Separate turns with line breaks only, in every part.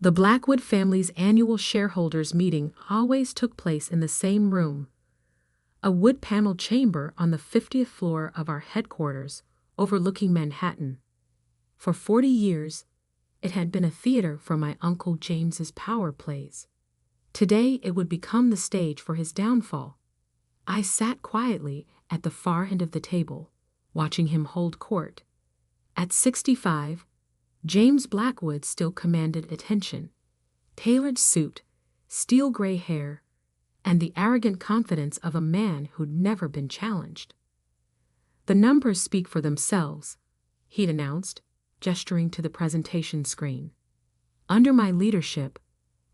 The Blackwood family's annual shareholders' meeting always took place in the same room, a wood-paneled chamber on the 50th floor of our headquarters, overlooking Manhattan. For 40 years, it had been a theater for my Uncle James's power plays. Today it would become the stage for his downfall. I sat quietly at the far end of the table, watching him hold court. At 65, James Blackwood still commanded attention. Tailored suit, steel gray hair, and the arrogant confidence of a man who'd never been challenged. "The numbers speak for themselves," he'd announced, gesturing to the presentation screen. "Under my leadership,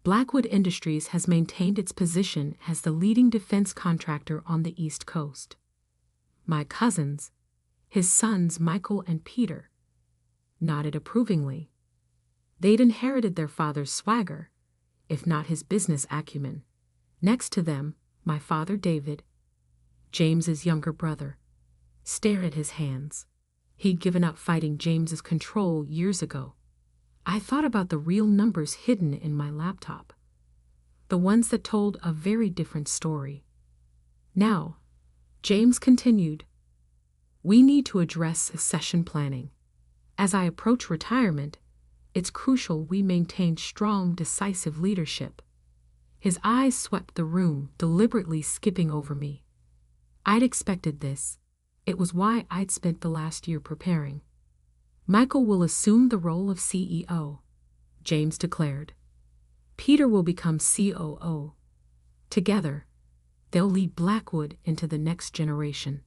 Blackwood Industries has maintained its position as the leading defense contractor on the East Coast. My cousins, his sons Michael and Peter, nodded approvingly. They'd inherited their father's swagger, if not his business acumen. Next to them, my father David, James's younger brother, stared at his hands. He'd given up fighting James's control years ago. I thought about the real numbers hidden in my laptop, the ones that told a very different story. "Now," James continued, "we need to address succession planning. As I approach retirement, it's crucial we maintain strong, decisive leadership." His eyes swept the room, deliberately skipping over me. I'd expected this. It was why I'd spent the last year preparing. "Michael will assume the role of CEO," James declared. "Peter will become COO. Together, they'll lead Blackwood into the next generation."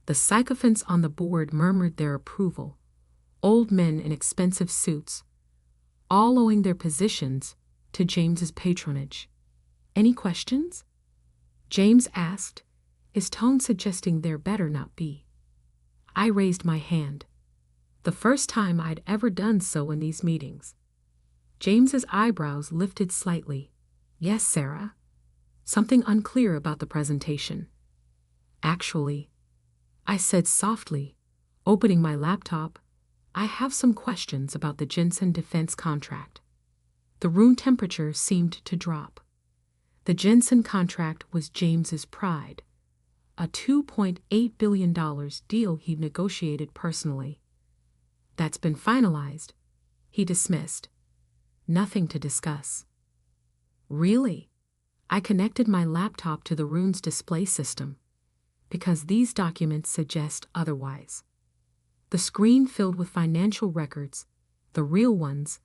The sycophants on the board murmured their approval, old men in expensive suits, all owing their positions to James's patronage. "Any questions?" James asked, his tone suggesting there better not be. I raised my hand, the first time I'd ever done so in these meetings. James's eyebrows lifted slightly. "Yes, Sarah." "Something unclear about the presentation." "Actually," I said softly, opening my laptop, "I have some questions about the Jensen defense contract." The room temperature seemed to drop. The Jensen contract was James's pride, a $2.8 billion deal he negotiated personally. "That's been finalized," he dismissed. "Nothing to discuss." "Really?" I connected my laptop to the room's display system, because these documents suggest otherwise. The screen filled with financial records, the real ones,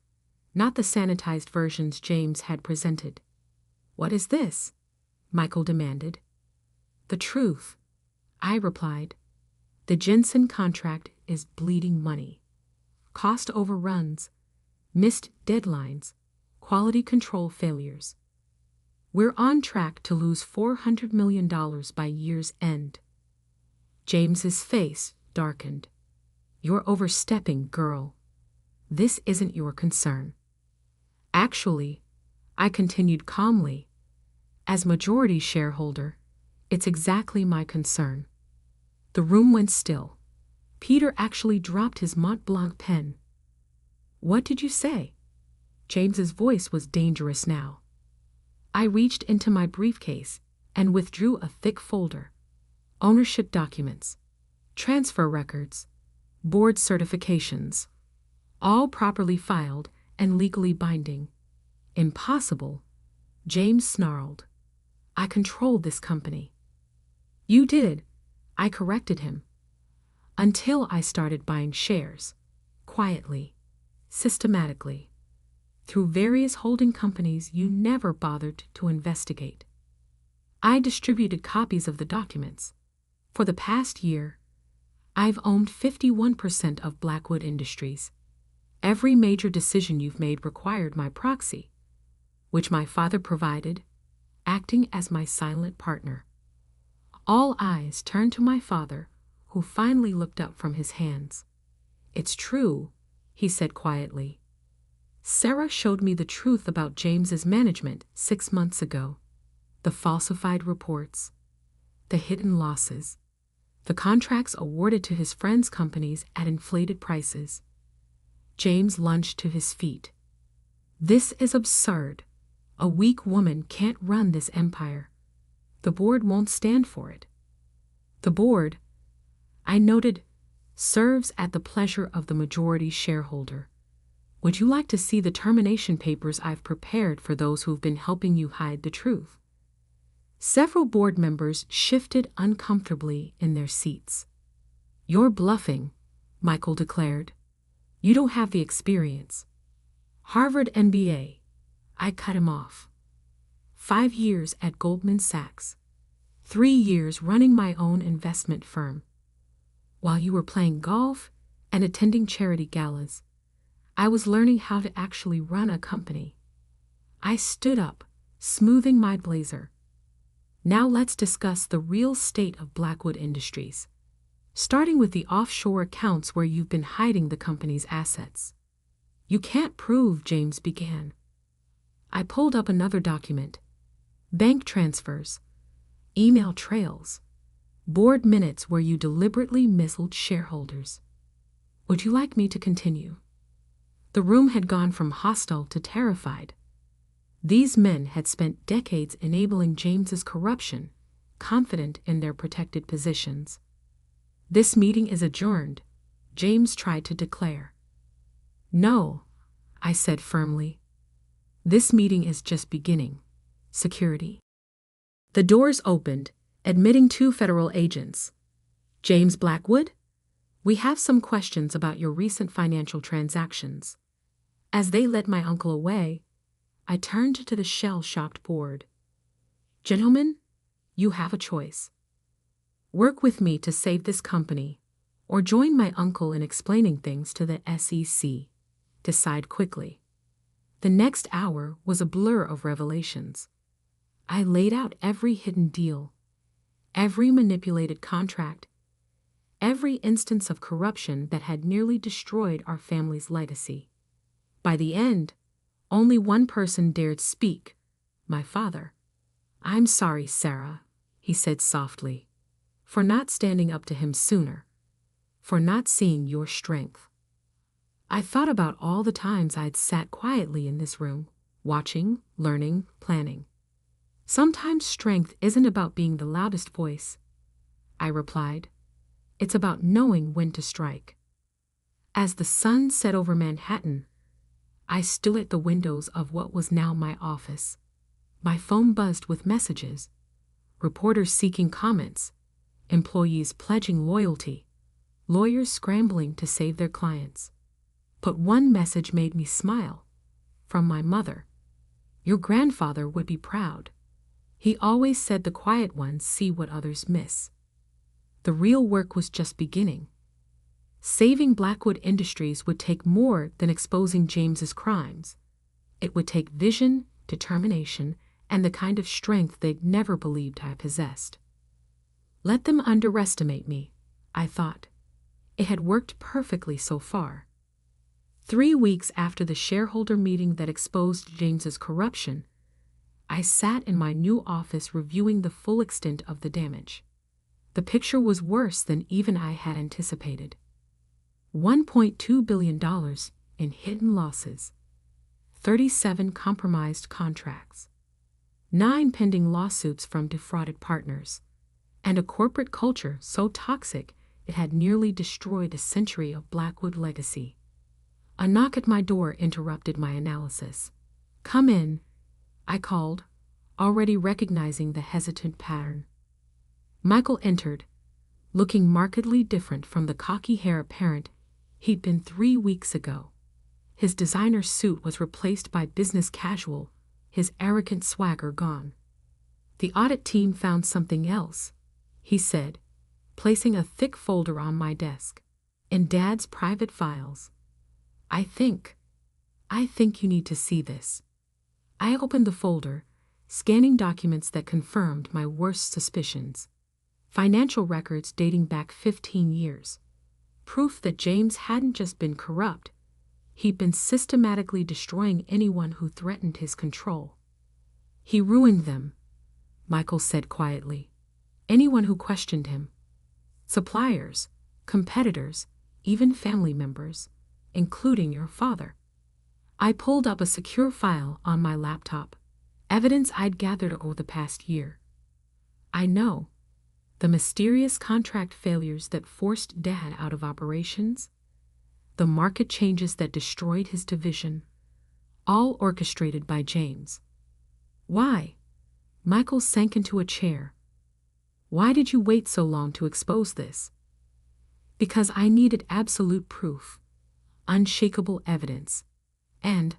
not the sanitized versions James had presented. "What is this?" Michael demanded. "The truth," I replied. "The Jensen contract is bleeding money. Cost overruns, missed deadlines, quality control failures. We're on track to lose $400 million by year's end." James's face darkened. "You're overstepping, girl. This isn't your concern." "Actually," I continued calmly, "as majority shareholder, it's exactly my concern." The room went still. Peter actually dropped his Mont Blanc pen. "What did you say?" James's voice was dangerous now. I reached into my briefcase and withdrew a thick folder. Ownership documents, transfer records, board certifications, all properly filed and legally binding. "Impossible," James snarled. "I controlled this company." "You did," I corrected him. "Until I started buying shares, quietly, systematically, through various holding companies you never bothered to investigate." I distributed copies of the documents. "For the past year, I've owned 51% of Blackwood Industries. Every major decision you've made required my proxy, which my father provided, acting as my silent partner." All eyes turned to my father, who finally looked up from his hands. "It's true," he said quietly. "Sarah showed me the truth about James's management 6 months ago. The falsified reports, the hidden losses, the contracts awarded to his friends' companies at inflated prices." James lunged to his feet. This is absurd. A weak woman can't run this empire. The board won't stand for it. The board, I noted, serves at the pleasure of the majority shareholder. Would you like to see the termination papers I've prepared for those who've been helping you hide the truth? Several board members shifted uncomfortably in their seats. You're bluffing, Michael declared. You don't have the experience. Harvard MBA. I cut him off. 5 years at Goldman Sachs. 3 years running my own investment firm. While you were playing golf and attending charity galas, I was learning how to actually run a company. I stood up, smoothing my blazer. Now let's discuss the real state of Blackwood Industries, starting with the offshore accounts where you've been hiding the company's assets. You can't prove, James began. I pulled up another document. Bank transfers, email trails, board minutes where you deliberately misled shareholders. Would you like me to continue? The room had gone from hostile to terrified. These men had spent decades enabling James's corruption, confident in their protected positions. This meeting is adjourned, James tried to declare. No, I said firmly. This meeting is just beginning. Security. The doors opened, admitting 2 federal agents. James Blackwood? We have some questions about your recent financial transactions. As they led my uncle away, I turned to the shell-shocked board. Gentlemen, you have a choice. Work with me to save this company, or join my uncle in explaining things to the SEC. Decide quickly. The next hour was a blur of revelations. I laid out every hidden deal, every manipulated contract, every instance of corruption that had nearly destroyed our family's legacy. By the end, only one person dared speak, my father. I'm sorry, Sarah, he said softly, for not standing up to him sooner, for not seeing your strength. I thought about all the times I'd sat quietly in this room, watching, learning, planning. Sometimes strength isn't about being the loudest voice, I replied. It's about knowing when to strike. As the sun set over Manhattan, I stood at the windows of what was now my office. My phone buzzed with messages, reporters seeking comments, employees pledging loyalty, lawyers scrambling to save their clients. But one message made me smile, from my mother. Your grandfather would be proud. He always said the quiet ones see what others miss. The real work was just beginning. Saving Blackwood Industries would take more than exposing James's crimes. It would take vision, determination, and the kind of strength they'd never believed I possessed. Let them underestimate me, I thought. It had worked perfectly so far. 3 weeks after the shareholder meeting that exposed James's corruption, I sat in my new office reviewing the full extent of the damage. The picture was worse than even I had anticipated. $1.2 billion in hidden losses, 37 compromised contracts, 9 pending lawsuits from defrauded partners, and a corporate culture so toxic it had nearly destroyed a century of Blackwood legacy. A knock at my door interrupted my analysis. Come in, I called, already recognizing the hesitant pattern. Michael entered, looking markedly different from the cocky heir apparent he'd been 3 weeks ago. His designer suit was replaced by business casual, his arrogant swagger gone. The audit team found something else, he said, placing a thick folder on my desk. In Dad's private files. I think you need to see this. I opened the folder, scanning documents that confirmed my worst suspicions. Financial records dating back 15 years. Proof that James hadn't just been corrupt, he'd been systematically destroying anyone who threatened his control. He ruined them, Michael said quietly. Anyone who questioned him. Suppliers, competitors, even family members, including your father. I pulled up a secure file on my laptop, evidence I'd gathered over the past year. I know. The mysterious contract failures that forced Dad out of operations, the market changes that destroyed his division, all orchestrated by James. Why? Michael sank into a chair. Why did you wait so long to expose this? Because I needed absolute proof, unshakable evidence. And,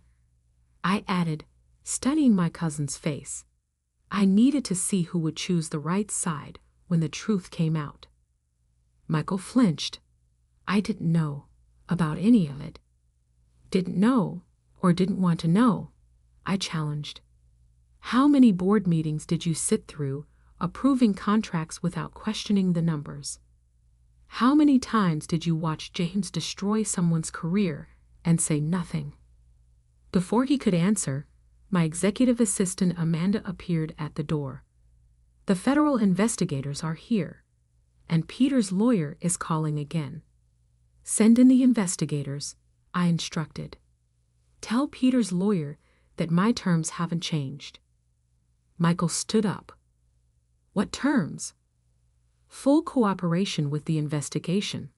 I added, studying my cousin's face, I needed to see who would choose the right side when the truth came out. Michael flinched. I didn't know about any of it. Didn't know or didn't want to know, I challenged. How many board meetings did you sit through approving contracts without questioning the numbers? How many times did you watch James destroy someone's career and say nothing? Before he could answer, my executive assistant Amanda appeared at the door. The federal investigators are here, and Peter's lawyer is calling again. Send in the investigators, I instructed. Tell Peter's lawyer that my terms haven't changed. Michael stood up. What terms? Full cooperation with the investigation.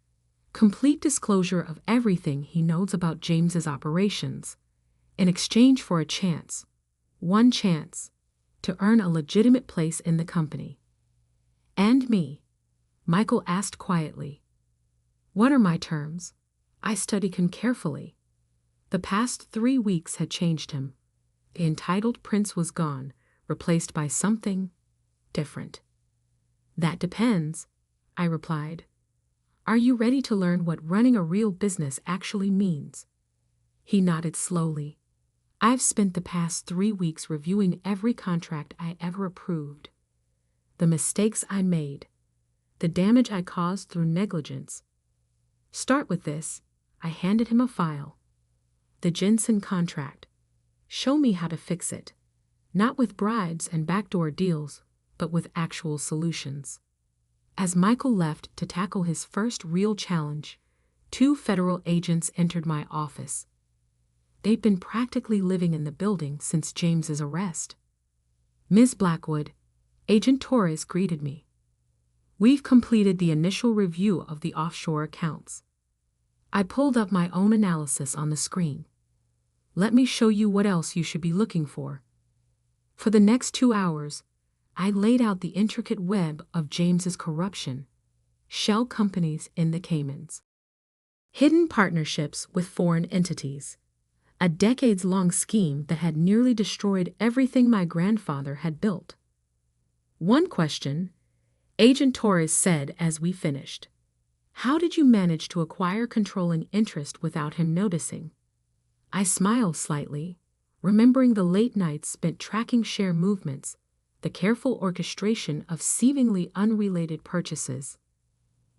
Complete disclosure of everything he knows about James's operations, in exchange for a chance, one chance, to earn a legitimate place in the company. And me? Michael asked quietly. What are my terms? I studied him carefully. The past 3 weeks had changed him. The entitled prince was gone, replaced by something different. That depends, I replied. Are you ready to learn what running a real business actually means? He nodded slowly. I've spent the past 3 weeks reviewing every contract I ever approved. The mistakes I made. The damage I caused through negligence. Start with this. I handed him a file. The Jensen contract. Show me how to fix it. Not with bribes and backdoor deals, but with actual solutions. As Michael left to tackle his first real challenge, 2 federal agents entered my office. They'd been practically living in the building since James's arrest. Ms. Blackwood, Agent Torres greeted me. We've completed the initial review of the offshore accounts. I pulled up my own analysis on the screen. Let me show you what else you should be looking for. For the next 2 hours, I laid out the intricate web of James's corruption, shell companies in the Caymans, hidden partnerships with foreign entities, a decades-long scheme that had nearly destroyed everything my grandfather had built. One question, Agent Torres said as we finished. How did you manage to acquire controlling interest without him noticing? I smiled slightly, remembering the late nights spent tracking share movements, the careful orchestration of seemingly unrelated purchases.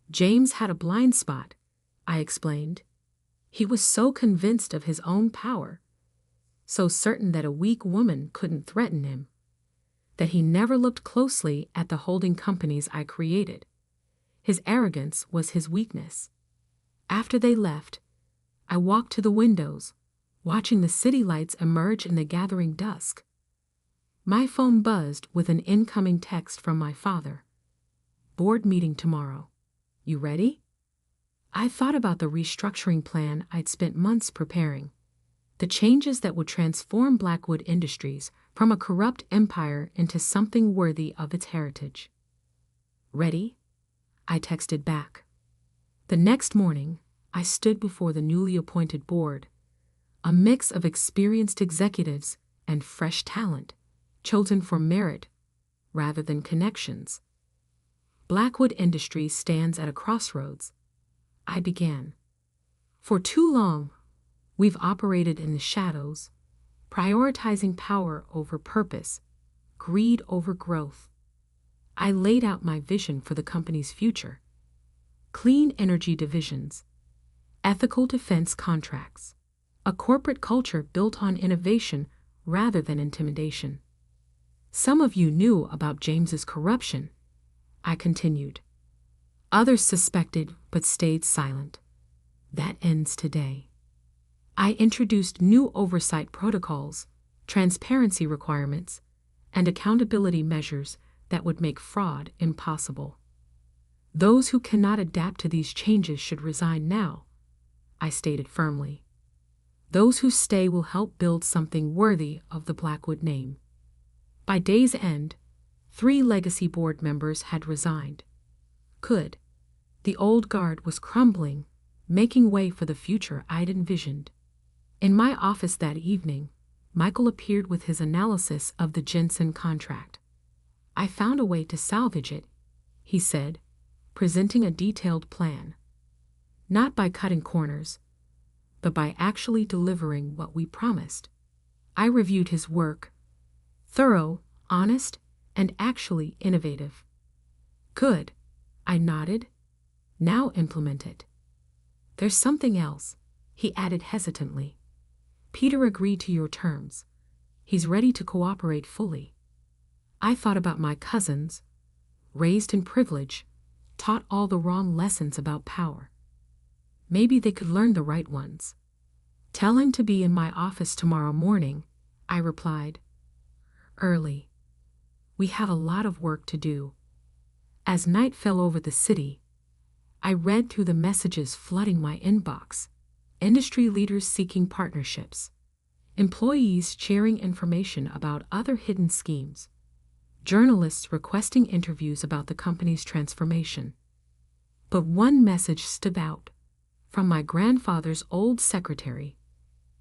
James had a blind spot, I explained. He was so convinced of his own power, so certain that a weak woman couldn't threaten him, that he never looked closely at the holding companies I created. His arrogance was his weakness. After they left, I walked to the windows, watching the city lights emerge in the gathering dusk. My phone buzzed with an incoming text from my father. Board meeting tomorrow. You ready? I thought about the restructuring plan I'd spent months preparing, the changes that would transform Blackwood Industries from a corrupt empire into something worthy of its heritage. Ready? I texted back. The next morning, I stood before the newly appointed board, a mix of experienced executives and fresh talent, chosen for merit rather than connections. Blackwood Industries stands at a crossroads. I began. For too long, we've operated in the shadows, prioritizing power over purpose, greed over growth. I laid out my vision for the company's future. Clean energy divisions, ethical defense contracts, a corporate culture built on innovation rather than intimidation. Some of you knew about James's corruption, I continued. Others suspected but stayed silent. That ends today. I introduced new oversight protocols, transparency requirements, and accountability measures that would make fraud impossible. Those who cannot adapt to these changes should resign now, I stated firmly. Those who stay will help build something worthy of the Blackwood name. By day's end, 3 legacy board members had resigned. Good. The old guard was crumbling, making way for the future I'd envisioned. In my office that evening, Michael appeared with his analysis of the Jensen contract. I found a way to salvage it, he said, presenting a detailed plan. Not by cutting corners, but by actually delivering what we promised. I reviewed his work. Thorough, honest, and actually innovative. Good, I nodded. Now implement it. There's something else, he added hesitantly. Peter agreed to your terms. He's ready to cooperate fully. I thought about my cousins, raised in privilege, taught all the wrong lessons about power. Maybe they could learn the right ones. Tell him to be in my office tomorrow morning, I replied. Early. We have a lot of work to do. As night fell over the city, I read through the messages flooding my inbox. Industry leaders seeking partnerships, employees sharing information about other hidden schemes, journalists requesting interviews about the company's transformation. But one message stood out, from my grandfather's old secretary.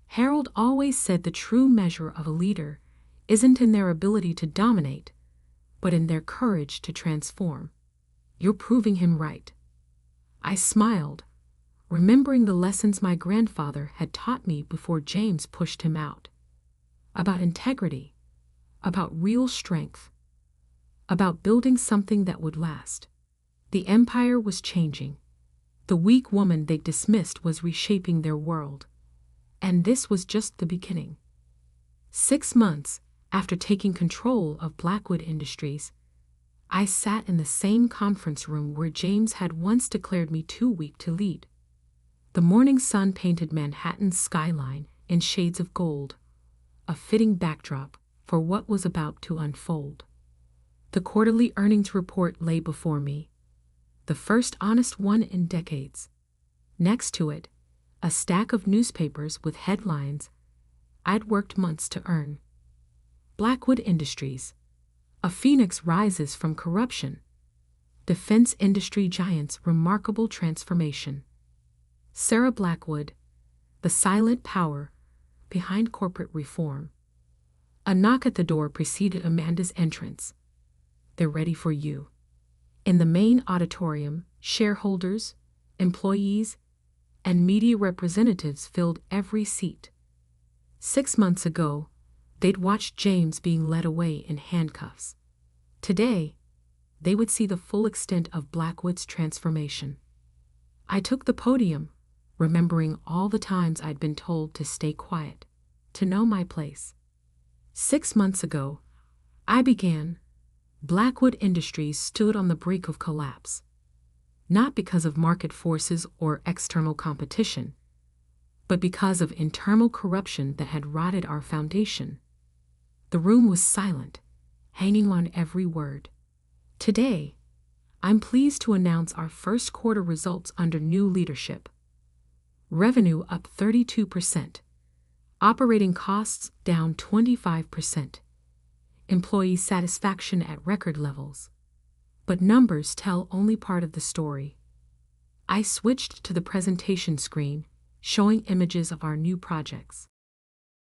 Harold always said the true measure of a leader isn't in their ability to dominate, but in their courage to transform. You're proving him right. I smiled, remembering the lessons my grandfather had taught me before James pushed him out. About integrity, about real strength, about building something that would last. The empire was changing. The weak woman they dismissed was reshaping their world. And this was just the beginning. 6 months after taking control of Blackwood Industries, I sat in the same conference room where James had once declared me too weak to lead. The morning sun painted Manhattan's skyline in shades of gold, a fitting backdrop for what was about to unfold. The quarterly earnings report lay before me, the first honest one in decades. Next to it, a stack of newspapers with headlines I'd worked months to earn. Blackwood Industries. A phoenix rises from corruption. Defense industry giant's remarkable transformation. Sarah Blackwood, the silent power behind corporate reform. A knock at the door preceded Amanda's entrance. They're ready for you. In the main auditorium, shareholders, employees, and media representatives filled every seat. 6 months ago, they'd watched James being led away in handcuffs. Today, they would see the full extent of Blackwood's transformation. I took the podium, remembering all the times I'd been told to stay quiet, to know my place. 6 months ago, I began. Blackwood Industries stood on the brink of collapse. Not because of market forces or external competition, but because of internal corruption that had rotted our foundation. The room was silent, hanging on every word. Today, I'm pleased to announce our first quarter results under new leadership. Revenue up 32%. Operating costs down 25%. Employee satisfaction at record levels. But numbers tell only part of the story. I switched to the presentation screen, showing images of our new projects.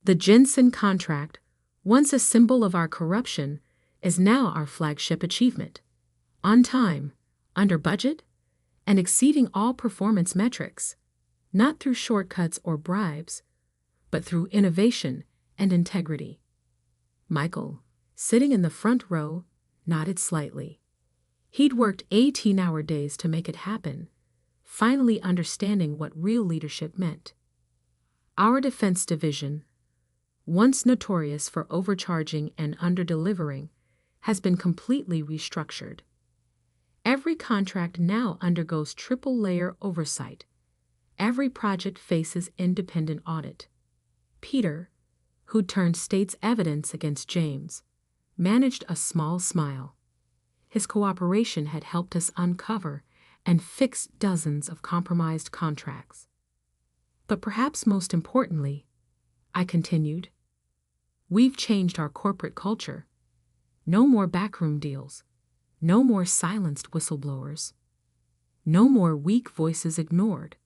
The Jensen contract, once a symbol of our corruption, is now our flagship achievement. On time, under budget, and exceeding all performance metrics, not through shortcuts or bribes, but through innovation and integrity. Michael, sitting in the front row, nodded slightly. He'd worked 18-hour days to make it happen, finally understanding what real leadership meant. Our defense division, once notorious for overcharging and under-delivering, has been completely restructured. Every contract now undergoes triple-layer oversight, Every project faces independent audit. Peter, who turned state's evidence against James, managed a small smile. His cooperation had helped us uncover and fix dozens of compromised contracts. But perhaps most importantly, I continued, we've changed our corporate culture. No more backroom deals. No more silenced whistleblowers. No more weak voices ignored.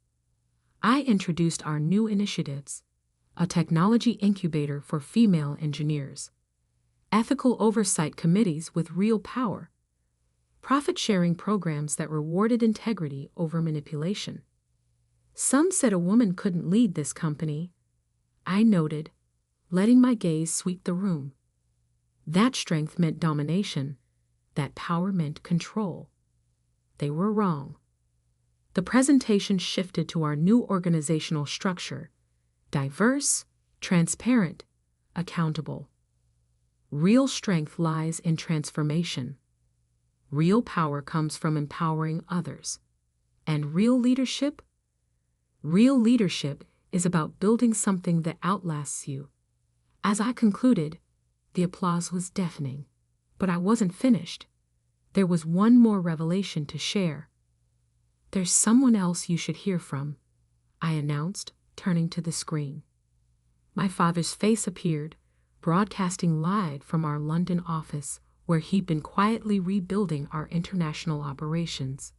I introduced our new initiatives, a technology incubator for female engineers, ethical oversight committees with real power, profit-sharing programs that rewarded integrity over manipulation. Some said a woman couldn't lead this company. I noted, letting my gaze sweep the room. That strength meant domination. That power meant control. They were wrong. The presentation shifted to our new organizational structure: diverse, transparent, accountable. Real strength lies in transformation. Real power comes from empowering others. And real leadership? Real leadership is about building something that outlasts you. As I concluded, the applause was deafening. But I wasn't finished. There was one more revelation to share. There's someone else you should hear from, I announced, turning to the screen. My father's face appeared, broadcasting live from our London office, where he'd been quietly rebuilding our international operations.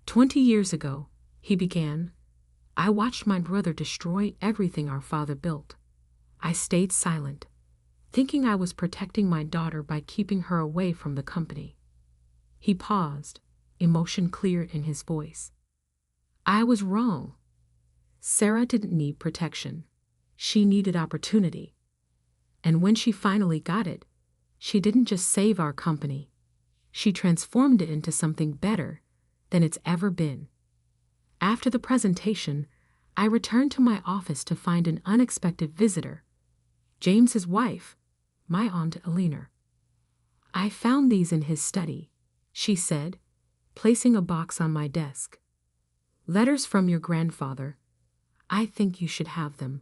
20 years ago, he began, I watched my brother destroy everything our father built. I stayed silent, thinking I was protecting my daughter by keeping her away from the company. He paused, emotion clear in his voice. I was wrong. Sarah didn't need protection. She needed opportunity. And when she finally got it, she didn't just save our company. She transformed it into something better than it's ever been. After the presentation, I returned to my office to find an unexpected visitor, James's wife, my Aunt Eleanor. I found these in his study, she said, placing a box on my desk. Letters from your grandfather. I think you should have them.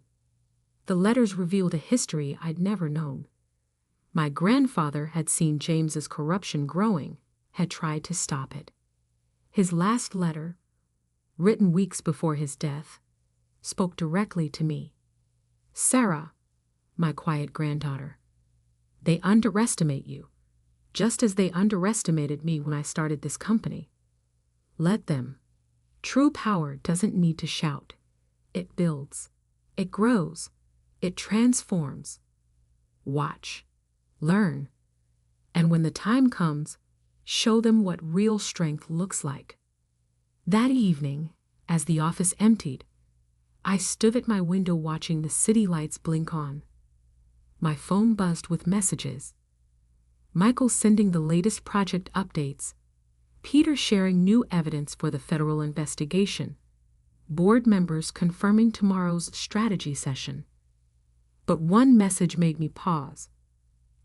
The letters revealed a history I'd never known. My grandfather had seen James's corruption growing, had tried to stop it. His last letter, written weeks before his death, spoke directly to me. Sarah, my quiet granddaughter, they underestimate you, just as they underestimated me when I started this company. Let them. True power doesn't need to shout. It builds. It grows. It transforms. Watch. Learn. And when the time comes, show them what real strength looks like. That evening, as the office emptied, I stood at my window watching the city lights blink on. My phone buzzed with messages. Michael sending the latest project updates. Peter sharing new evidence for the federal investigation. Board members confirming tomorrow's strategy session. But one message made me pause.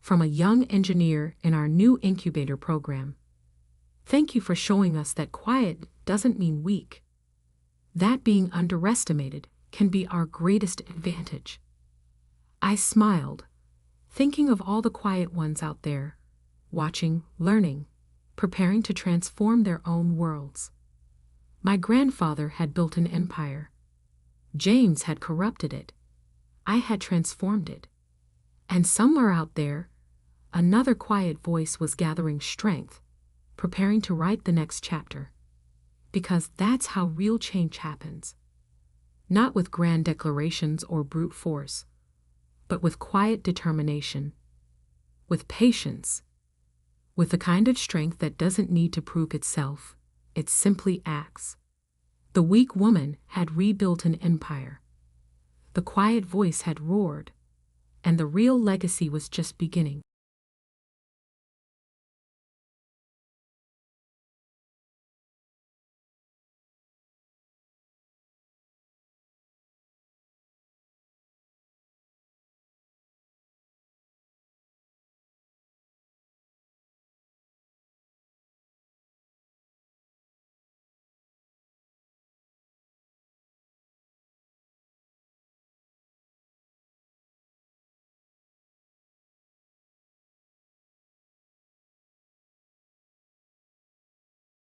From a young engineer in our new incubator program. Thank you for showing us that quiet doesn't mean weak. That being underestimated can be our greatest advantage. I smiled, thinking of all the quiet ones out there, watching, learning, preparing to transform their own worlds. My grandfather had built an empire. James had corrupted it. I had transformed it. And somewhere out there, another quiet voice was gathering strength, preparing to write the next chapter. Because that's how real change happens. Not with grand declarations or brute force, but with quiet determination, with patience, with the kind of strength that doesn't need to prove itself, it simply acts. The weak woman had rebuilt an empire. The quiet voice had roared, and the real legacy was just beginning.